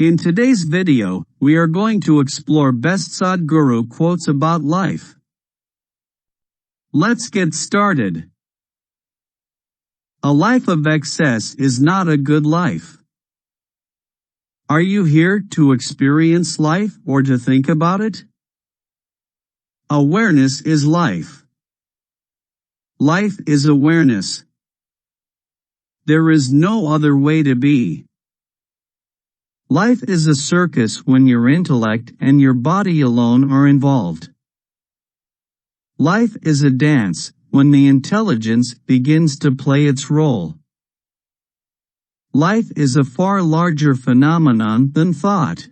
In today's video, we are going to explore best Sadhguru quotes about life. Let's get started. A life of excess is not a good life. Are you here to experience life or to think about it? Awareness is life. Life is awareness. There is no other way to be. Life is a circus when your intellect and your body alone are involved. Life is a dance when the intelligence begins to play its role. Life is a far larger phenomenon than thought.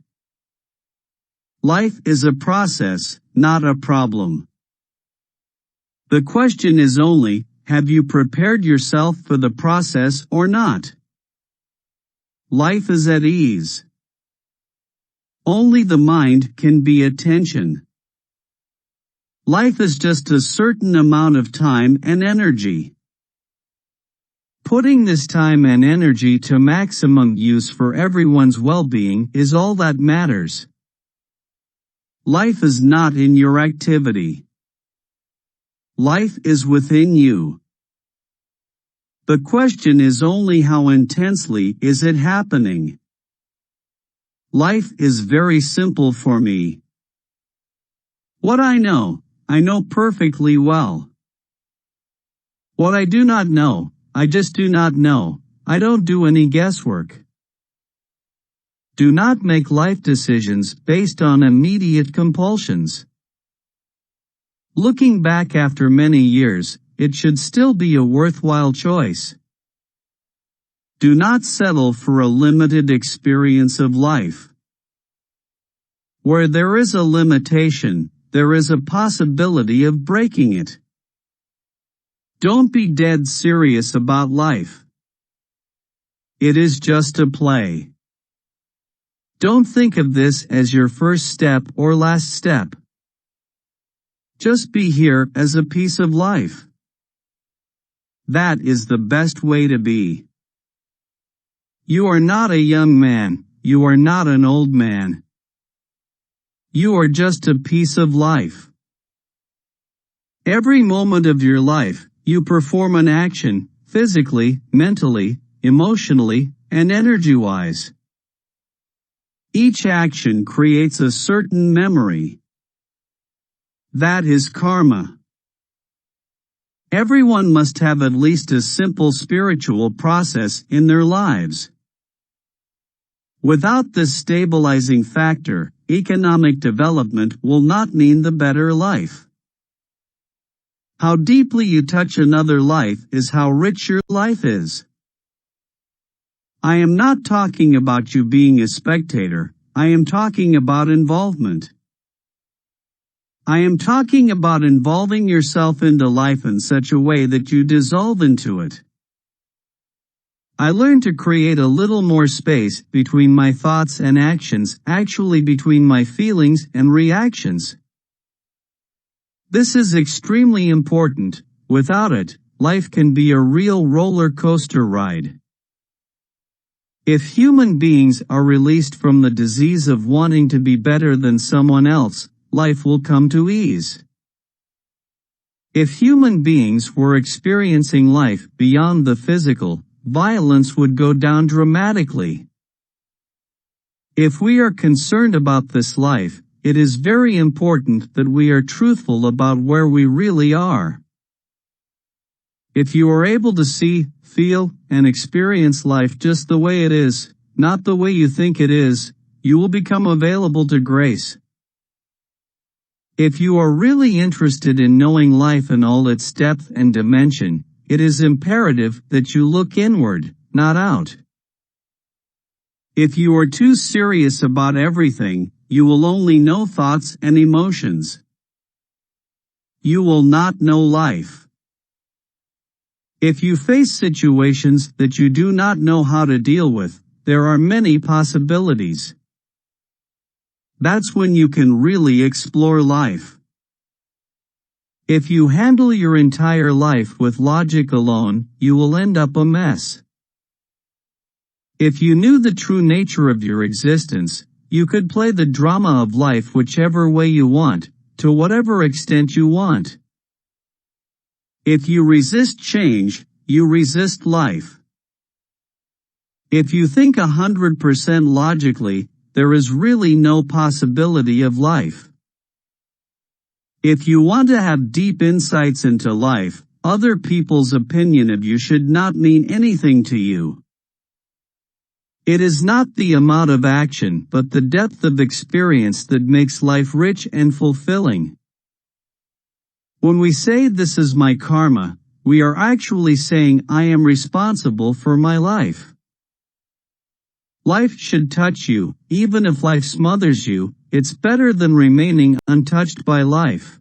Life is a process, not a problem. The question is only, have you prepared yourself for the process or not? Life is at ease. Only the mind can be at tension. Life is just a certain amount of time and energy. Putting this time and energy to maximum use for everyone's well-being is all that matters. Life is not in your activity. Life is within you. The question is only how intensely is it happening. Life is very simple for me. What I know perfectly well. What I do not know, I just do not know. I don't do any guesswork. Do not make life decisions based on immediate compulsions. Looking back after many years, it should still be a worthwhile choice. Do not settle for a limited experience of life. Where there is a limitation, there is a possibility of breaking it. Don't be dead serious about life. It is just a play. Don't think of this as your first step or last step. Just be here as a piece of life. That is the best way to be. You are not a young man, you are not an old man. You are just a piece of life. Every moment of your life, you perform an action, physically, mentally, emotionally, and energy-wise. Each action creates a certain memory. That is karma. Everyone must have at least a simple spiritual process in their lives. Without this stabilizing factor, economic development will not mean the better life. How deeply you touch another life is how rich your life is. I am not talking about you being a spectator, I am talking about involvement. I am talking about involving yourself into life in such a way that you dissolve into it. I learned to create a little more space between my thoughts and actions, actually between my feelings and reactions. This is extremely important. Without it, life can be a real roller coaster ride. If human beings are released from the disease of wanting to be better than someone else, life will come to ease. If human beings were experiencing life beyond the physical, violence would go down dramatically. If we are concerned about this life, it is very important that we are truthful about where we really are. If you are able to see, feel, and experience life just the way it is, not the way you think it is, you will become available to grace. If you are really interested in knowing life in all its depth and dimension, it is imperative that you look inward, not out. If you are too serious about everything, you will only know thoughts and emotions. You will not know life. If you face situations that you do not know how to deal with, there are many possibilities. That's when you can really explore life. If you handle your entire life with logic alone, you will end up a mess. If you knew the true nature of your existence, you could play the drama of life whichever way you want, to whatever extent you want. If you resist change, you resist life. If you think 100% logically, there is really no possibility of life. If you want to have deep insights into life, other people's opinion of you should not mean anything to you. It is not the amount of action but the depth of experience that makes life rich and fulfilling. When we say this is my karma, we are actually saying I am responsible for my life. Life should touch you, even if life smothers you, it's better than remaining untouched by life.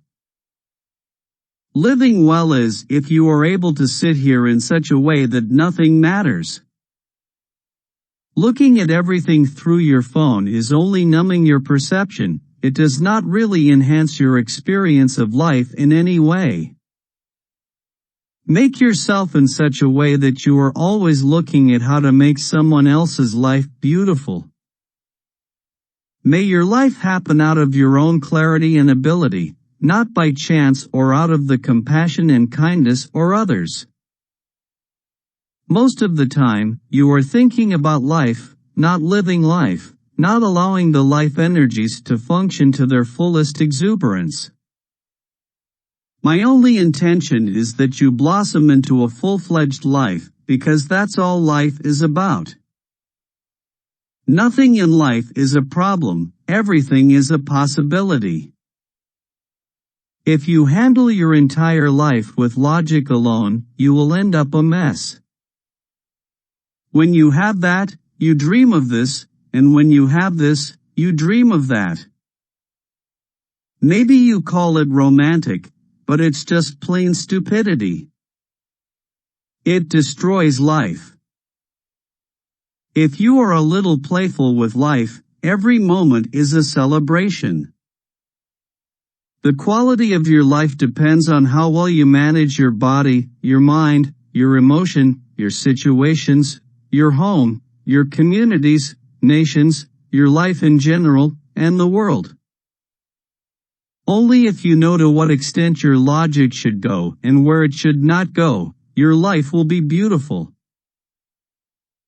Living well is if you are able to sit here in such a way that nothing matters. Looking at everything through your phone is only numbing your perception, it does not really enhance your experience of life in any way. Make yourself in such a way that you are always looking at how to make someone else's life beautiful. May your life happen out of your own clarity and ability, not by chance or out of the compassion and kindness of others. Most of the time, you are thinking about life, not living life, not allowing the life energies to function to their fullest exuberance. My only intention is that you blossom into a full-fledged life, because that's all life is about. Nothing in life is a problem, everything is a possibility. If you handle your entire life with logic alone, you will end up a mess. When you have that, you dream of this, and when you have this, you dream of that. Maybe you call it romantic, but it's just plain stupidity. It destroys life. If you are a little playful with life, every moment is a celebration. The quality of your life depends on how well you manage your body, your mind, your emotion, your situations, your home, your communities, nations, your life in general, and the world. Only if you know to what extent your logic should go and where it should not go, your life will be beautiful.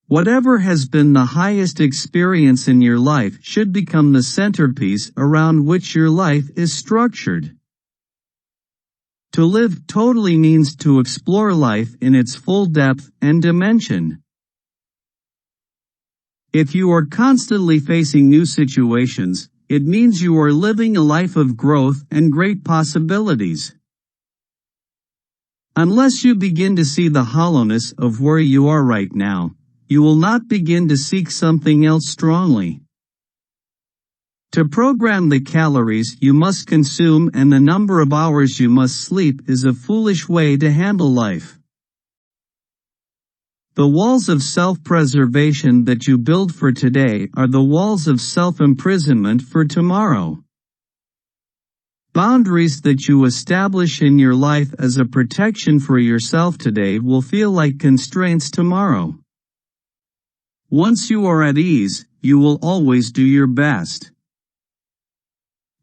Whatever has been the highest experience in your life should become the centerpiece around which your life is structured. To live totally means to explore life in its full depth and dimension. If you are constantly facing new situations, it means you are living a life of growth and great possibilities. Unless you begin to see the hollowness of where you are right now, you will not begin to seek something else strongly. To program the calories you must consume and the number of hours you must sleep is a foolish way to handle life. The walls of self-preservation that you build for today are the walls of self-imprisonment for tomorrow. Boundaries that you establish in your life as a protection for yourself today will feel like constraints tomorrow. Once you are at ease, you will always do your best.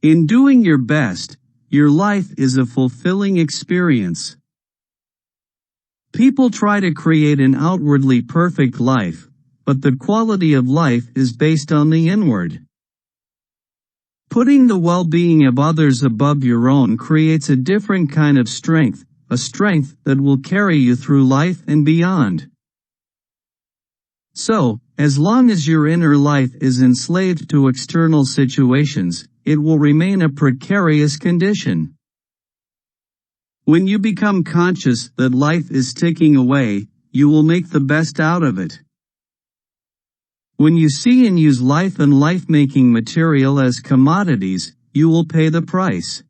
In doing your best, your life is a fulfilling experience. People try to create an outwardly perfect life, but the quality of life is based on the inward. Putting the well-being of others above your own creates a different kind of strength, a strength that will carry you through life and beyond. So, as long as your inner life is enslaved to external situations, it will remain a precarious condition. When you become conscious that life is ticking away, you will make the best out of it. When you see and use life and life-making material as commodities, you will pay the price.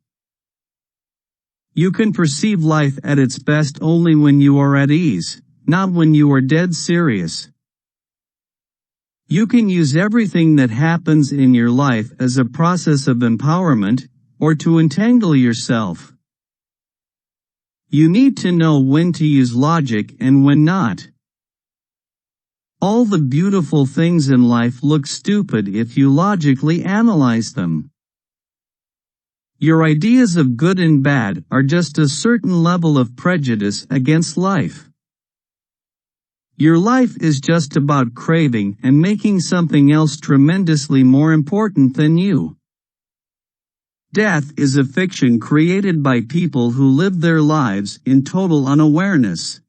You can perceive life at its best only when you are at ease, not when you are dead serious. You can use everything that happens in your life as a process of empowerment, or to entangle yourself. You need to know when to use logic and when not. All the beautiful things in life look stupid if you logically analyze them. Your ideas of good and bad are just a certain level of prejudice against life. Your life is just about craving and making something else tremendously more important than you. Death is a fiction created by people who live their lives in total unawareness.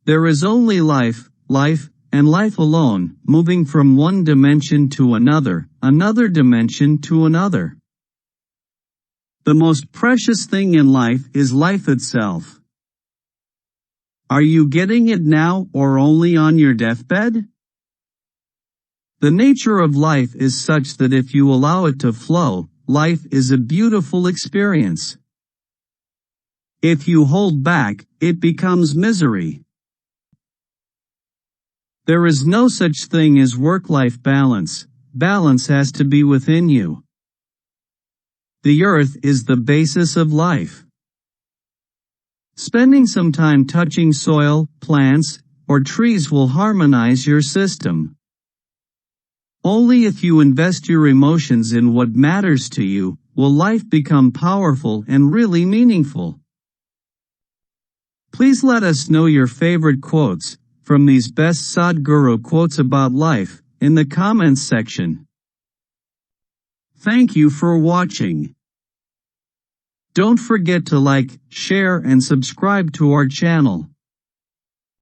There is only life, and life alone, moving from one dimension to another dimension to another. The most precious thing in life is life itself. Are you getting it now or only on your deathbed? The nature of life is such that if you allow it to flow, life is a beautiful experience. If you hold back, it becomes misery. There is no such thing as work-life balance. Balance has to be within you. The earth is the basis of life. Spending some time touching soil, plants, or trees will harmonize your system. Only if you invest your emotions in what matters to you, will life become powerful and really meaningful. Please let us know your favorite quotes from these best Sadhguru quotes about life in the comments section. Thank you for watching. Don't forget to like, share and subscribe to our channel.